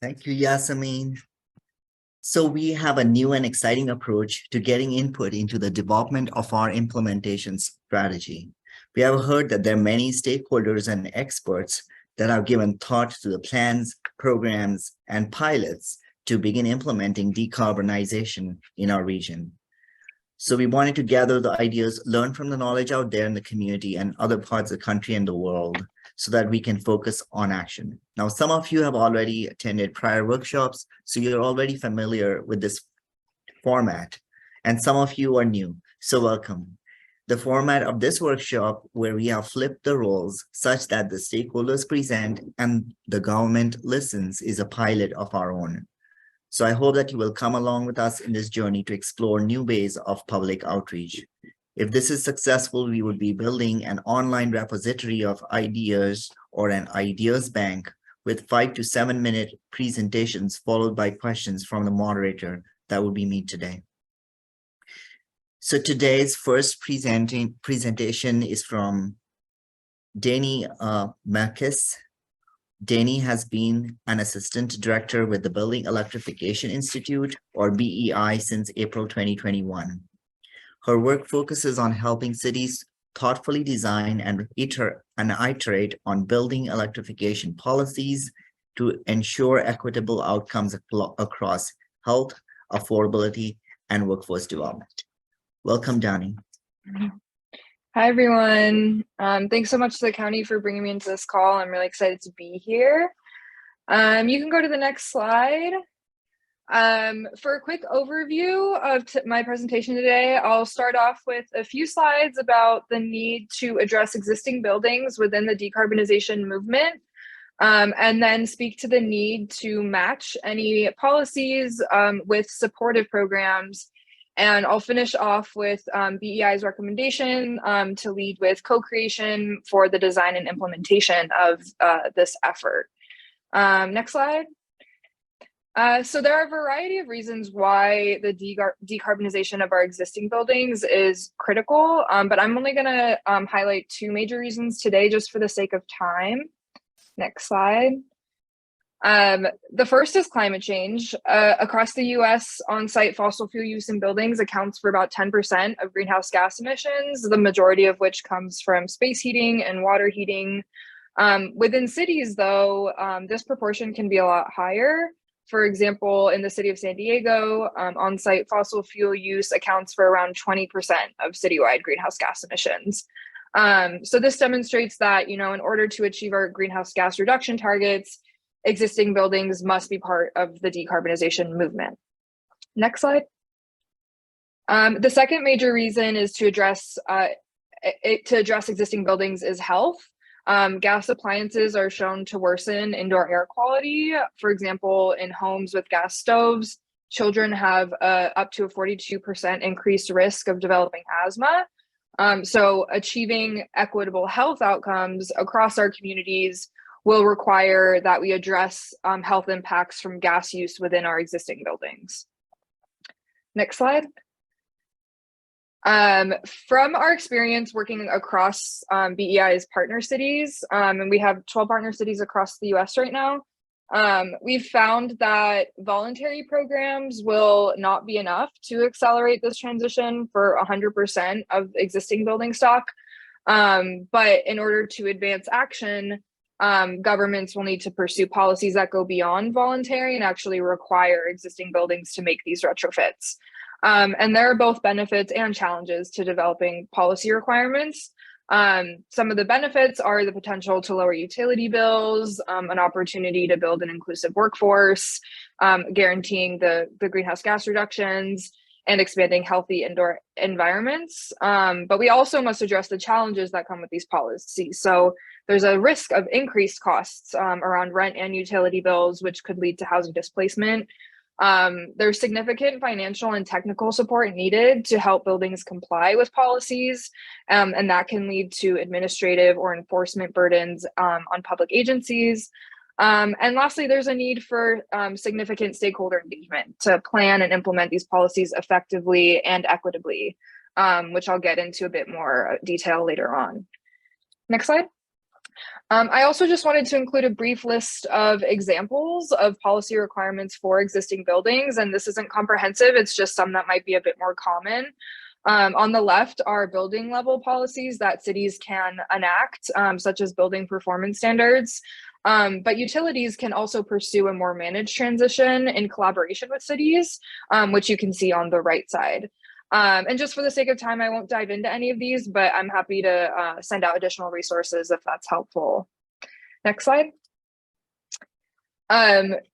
Thank you, Yasamin. So we have a new and exciting approach to getting input into the development of our implementation strategy. We have heard that there are many stakeholders and experts that have given thought to the plans, programs, and pilots to begin implementing decarbonization in our region. So we wanted to gather the ideas, learn from the knowledge out there in the community and other parts of the country and the world so that we can focus on action. Now, some of you have already attended prior workshops, so you're already familiar with this format, and some of you are new, so welcome. The format of this workshop, where we have flipped the roles such that the stakeholders present and the government listens, is a pilot of our own. So I hope that you will come along with us in this journey to explore new ways of public outreach. If this is successful, we would be building an online repository of ideas or an ideas bank with 5 to 7 minute presentations followed by questions from the moderator. That would be me today. So today's first presentation is from Danny Marcus. Danny has been an assistant director with the Building Electrification Institute, or BEI, since April 2021. Her work focuses on helping cities thoughtfully design and iterate on building electrification policies to ensure equitable outcomes across health, affordability, and workforce development. Welcome, Danny. Hi, everyone. Thanks so much to the county for bringing me into this call. I'm really excited to be here. You can go to the next slide. For a quick overview of my presentation today, I'll start off with a few slides about the need to address existing buildings within the decarbonization movement, and then speak to the need to match any policies with supportive programs. And I'll finish off with BEI's recommendation to lead with co-creation for the design and implementation of this effort. Next slide. So there are a variety of reasons why the decarbonization of our existing buildings is critical, but I'm only going to highlight 2 major reasons today just for the sake of time. Next slide. The first is climate change. Across the US, on-site fossil fuel use in buildings accounts for about 10% of greenhouse gas emissions, the majority of which comes from space heating and water heating. Within cities, though, this proportion can be a lot higher. For example, in the city of San Diego, on-site fossil fuel use accounts for around 20% of citywide greenhouse gas emissions. So this demonstrates that, in order to achieve our greenhouse gas reduction targets, existing buildings must be part of the decarbonization movement. Next slide. The second major reason is to address existing buildings is health. Gas appliances are shown to worsen indoor air quality. For example, in homes with gas stoves, children have up to a 42% increased risk of developing asthma. So achieving equitable health outcomes across our communities will require that we address health impacts from gas use within our existing buildings. Next slide. From our experience working across BEI's partner cities, and we have 12 partner cities across the US right now, we've found that voluntary programs will not be enough to accelerate this transition for 100% of existing building stock. But in order to advance action, governments will need to pursue policies that go beyond voluntary and actually require existing buildings to make these retrofits. And there are both benefits and challenges to developing policy requirements. Some of the benefits are the potential to lower utility bills, an opportunity to build an inclusive workforce, guaranteeing the greenhouse gas reductions, and expanding healthy indoor environments. But we also must address the challenges that come with these policies. So there's a risk of increased costs around rent and utility bills, which could lead to housing displacement. There's significant financial and technical support needed to help buildings comply with policies, and that can lead to administrative or enforcement burdens on public agencies. And lastly, there's a need for significant stakeholder engagement to plan and implement these policies effectively and equitably, which I'll get into a bit more detail later on. Next slide. I also just wanted to include a brief list of examples of policy requirements for existing buildings, and this isn't comprehensive, it's just some that might be a bit more common. On the left are building level policies that cities can enact, such as building performance standards. But utilities can also pursue a more managed transition in collaboration with cities, which you can see on the right side. And just for the sake of time, I won't dive into any of these, but I'm happy to send out additional resources if that's helpful. Next slide.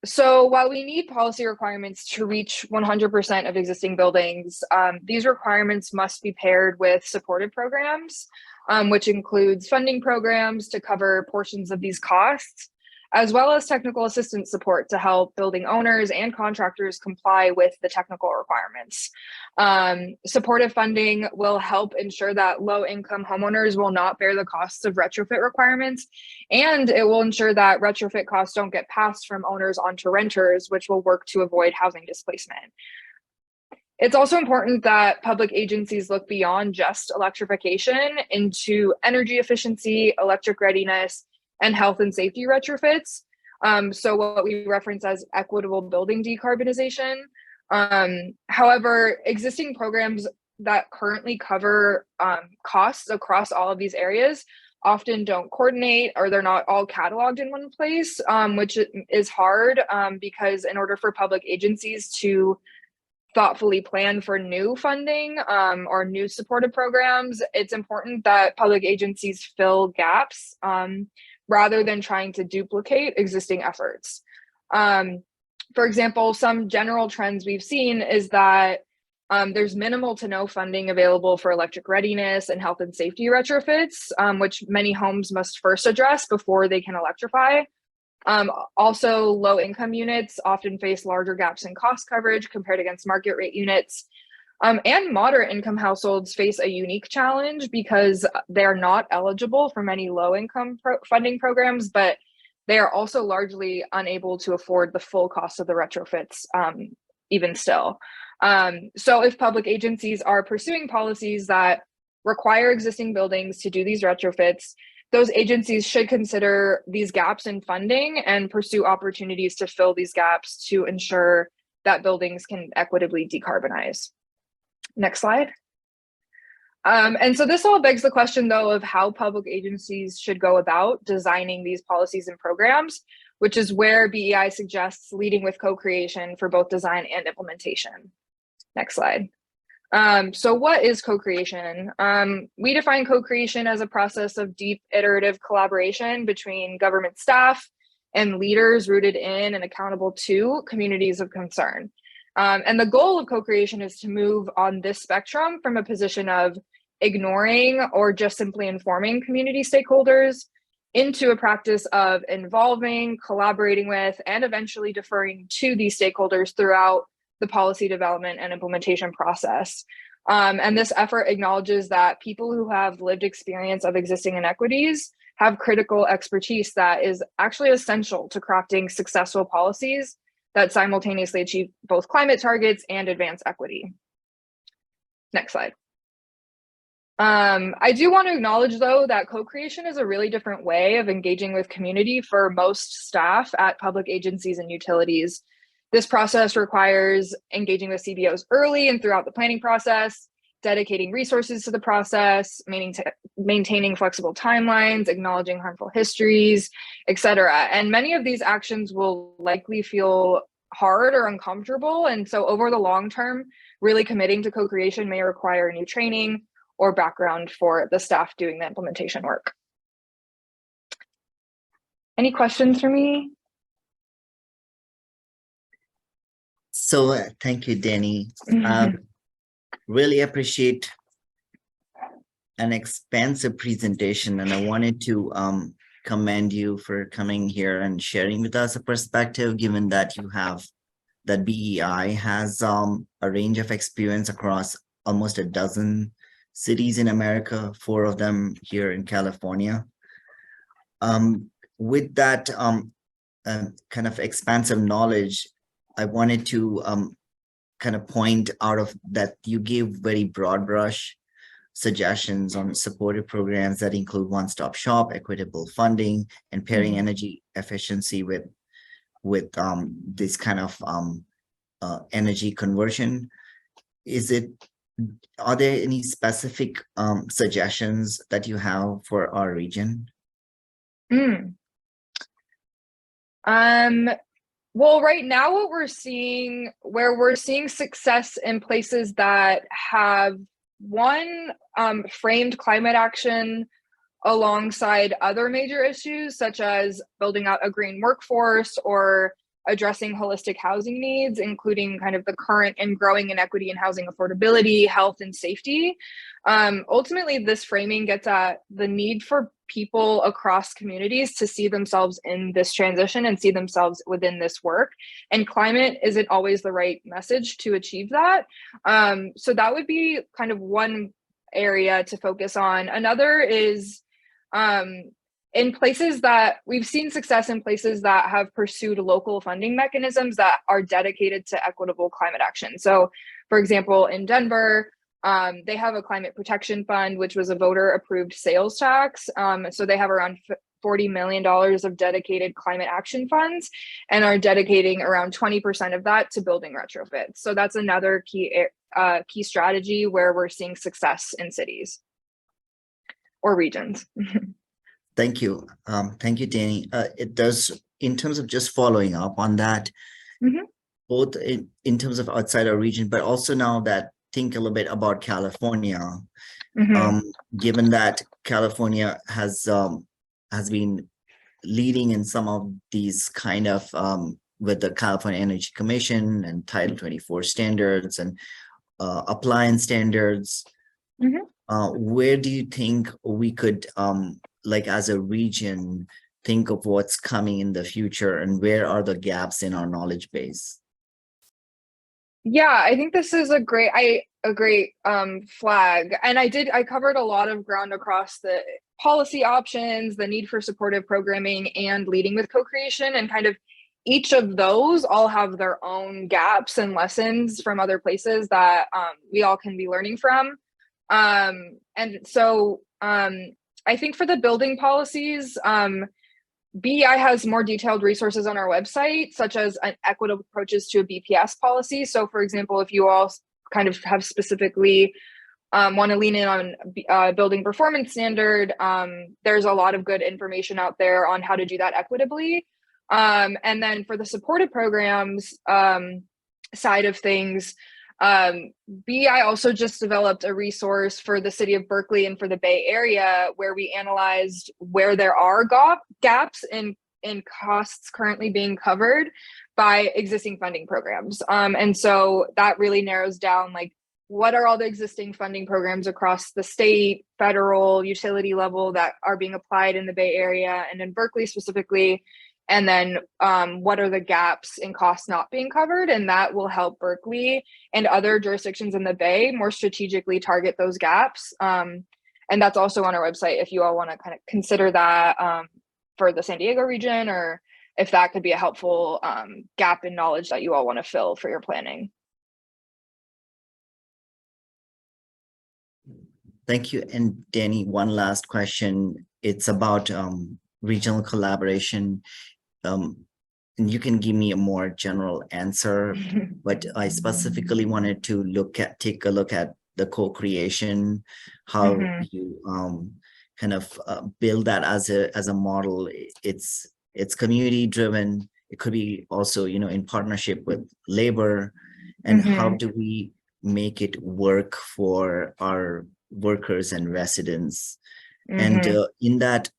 So while we need policy requirements to reach 100% of existing buildings, these requirements must be paired with supportive programs, which includes funding programs to cover portions of these costs, as well as technical assistance support to help building owners and contractors comply with the technical requirements. Supportive funding will help ensure that low-income homeowners will not bear the costs of retrofit requirements, and it will ensure that retrofit costs don't get passed from owners onto renters, which will work to avoid housing displacement. It's also important that public agencies look beyond just electrification into energy efficiency, electric readiness, and health and safety retrofits. So what we reference as equitable building decarbonization. However, existing programs that currently cover costs across all of these areas often don't coordinate, or they're not all cataloged in one place, which is hard because in order for public agencies to thoughtfully plan for new funding or new supportive programs, it's important that public agencies fill gaps rather than trying to duplicate existing efforts. For example, some general trends we've seen is that there's minimal to no funding available for electric readiness and health and safety retrofits, which many homes must first address before they can electrify. Also, low income units often face larger gaps in cost coverage compared against market rate units. And moderate income households face a unique challenge because they're not eligible for many low income funding programs, but they are also largely unable to afford the full cost of the retrofits, even still. So if public agencies are pursuing policies that require existing buildings to do these retrofits, those agencies should consider these gaps in funding and pursue opportunities to fill these gaps to ensure that buildings can equitably decarbonize. Next slide. And so this all begs the question, though, of how public agencies should go about designing these policies and programs, which is where BEI suggests leading with co-creation for both design and implementation. Next slide. So what is co-creation? We define co-creation as a process of deep iterative collaboration between government staff and leaders rooted in and accountable to communities of concern. And the goal of co-creation is to move on this spectrum from a position of ignoring or just simply informing community stakeholders into a practice of involving, collaborating with, and eventually deferring to these stakeholders throughout the policy development and implementation process. And this effort acknowledges that people who have lived experience of existing inequities have critical expertise that is actually essential to crafting successful policies that simultaneously achieve both climate targets and advance equity. Next slide. I do want to acknowledge, though, that co-creation is a really different way of engaging with community for most staff at public agencies and utilities. This process requires engaging with CBOs early and throughout the planning process, dedicating resources to the process, maintaining flexible timelines, acknowledging harmful histories, etc. And many of these actions will likely feel hard or uncomfortable. And so over the long term, really committing to co-creation may require new training or background for the staff doing the implementation work. Any questions for me? So thank you, Danny. Really appreciate an expansive presentation, and I wanted to commend you for coming here and sharing with us a perspective, given that BEI has a range of experience across almost a dozen cities in America, 4 of them here in California. With that kind of expansive knowledge, I wanted to kind of point out of that you gave very broad brush. suggestions on supportive programs that include one-stop shop, equitable funding, and pairing energy efficiency with this kind of energy conversion. Are there any specific suggestions that you have for our region? Well, right now what we're seeing, where we're seeing success in places that have one, framed climate action alongside other major issues, such as building out a green workforce or addressing holistic housing needs, including kind of the current and growing inequity in housing affordability, health, and safety. Ultimately, this framing gets at the need for people across communities to see themselves in this transition and see themselves within this work. And climate isn't always the right message to achieve that. So that would be kind of one area to focus on. Another is in places that we've seen success in places that have pursued local funding mechanisms that are dedicated to equitable climate action. So, for example, in Denver, they have a climate protection fund, which was a voter approved sales tax. So they have around $40 million of dedicated climate action funds and are dedicating around 20% of that to building retrofits. So that's another key strategy where we're seeing success in cities or regions. Thank you. Thank you, Danny. It does, in terms of just following up on that, both in terms of outside our region, but also now that think a little bit about California, given that California has been leading in some of these kind of with the California Energy Commission and Title 24 standards and appliance standards. Where do you think we could, like as a region, think of what's coming in the future, and where are the gaps in our knowledge base? Yeah, I think this is a great flag. And I covered a lot of ground across the policy options, the need for supportive programming, and leading with co-creation. And kind of each of those all have their own gaps and lessons from other places that we all can be learning from. And so I think for the building policies, BEI has more detailed resources on our website, such as equitable approaches to a BPS policy. So, for example, if you all kind of have specifically want to lean in on building performance standard, there's a lot of good information out there on how to do that equitably. And then for the supported programs side of things, BEI also just developed a resource for the city of Berkeley and for the Bay Area, where we analyzed where there are gaps in costs currently being covered by existing funding programs. And so that really narrows down, like, what are all the existing funding programs across the state, federal, utility level that are being applied in the Bay Area and in Berkeley specifically. And then what are the gaps in costs not being covered? And that will help Berkeley and other jurisdictions in the Bay more strategically target those gaps. And that's also on our website if you all want to kind of consider that for the San Diego region, or if that could be a helpful gap in knowledge that you all want to fill for your planning. Thank you. And Danny, one last question. It's about regional collaboration. And you can give me a more general answer, but I specifically wanted to take a look at the co-creation, how you kind of build that as a model. It's community driven. It could be also, in partnership with labor, and how do we make it work for our workers and residents? And in that,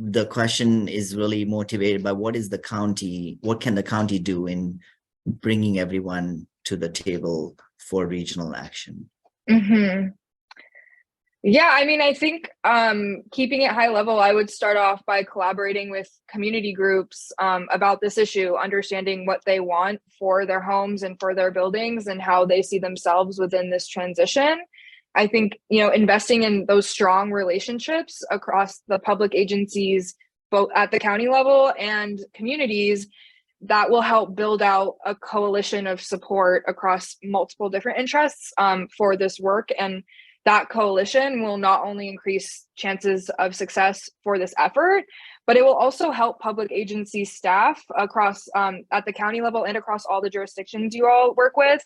the question is really motivated by what can the county do in bringing everyone to the table for regional action? Yeah, I mean, I think keeping it high level, I would start off by collaborating with community groups about this issue, understanding what they want for their homes and for their buildings and how they see themselves within this transition. I think, investing in those strong relationships across the public agencies, both at the county level and communities, that will help build out a coalition of support across multiple different interests for this work. And that coalition will not only increase chances of success for this effort, but it will also help public agency staff across at the county level and across all the jurisdictions you all work with.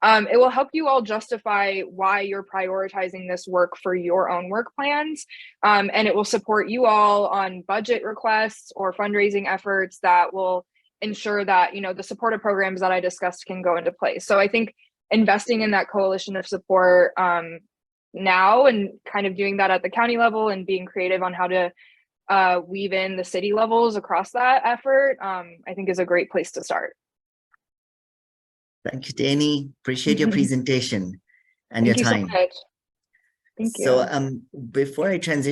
It will help you all justify why you're prioritizing this work for your own work plans. And it will support you all on budget requests or fundraising efforts that will ensure that, you know, the supportive programs that I discussed can go into place. So I think investing in that coalition of support now and kind of doing that at the county level and being creative on how to weave in the city levels across that effort, I think is a great place to start. Thank you, Danny. Appreciate your presentation and Thank your you so time. much. Thank you. So before I transition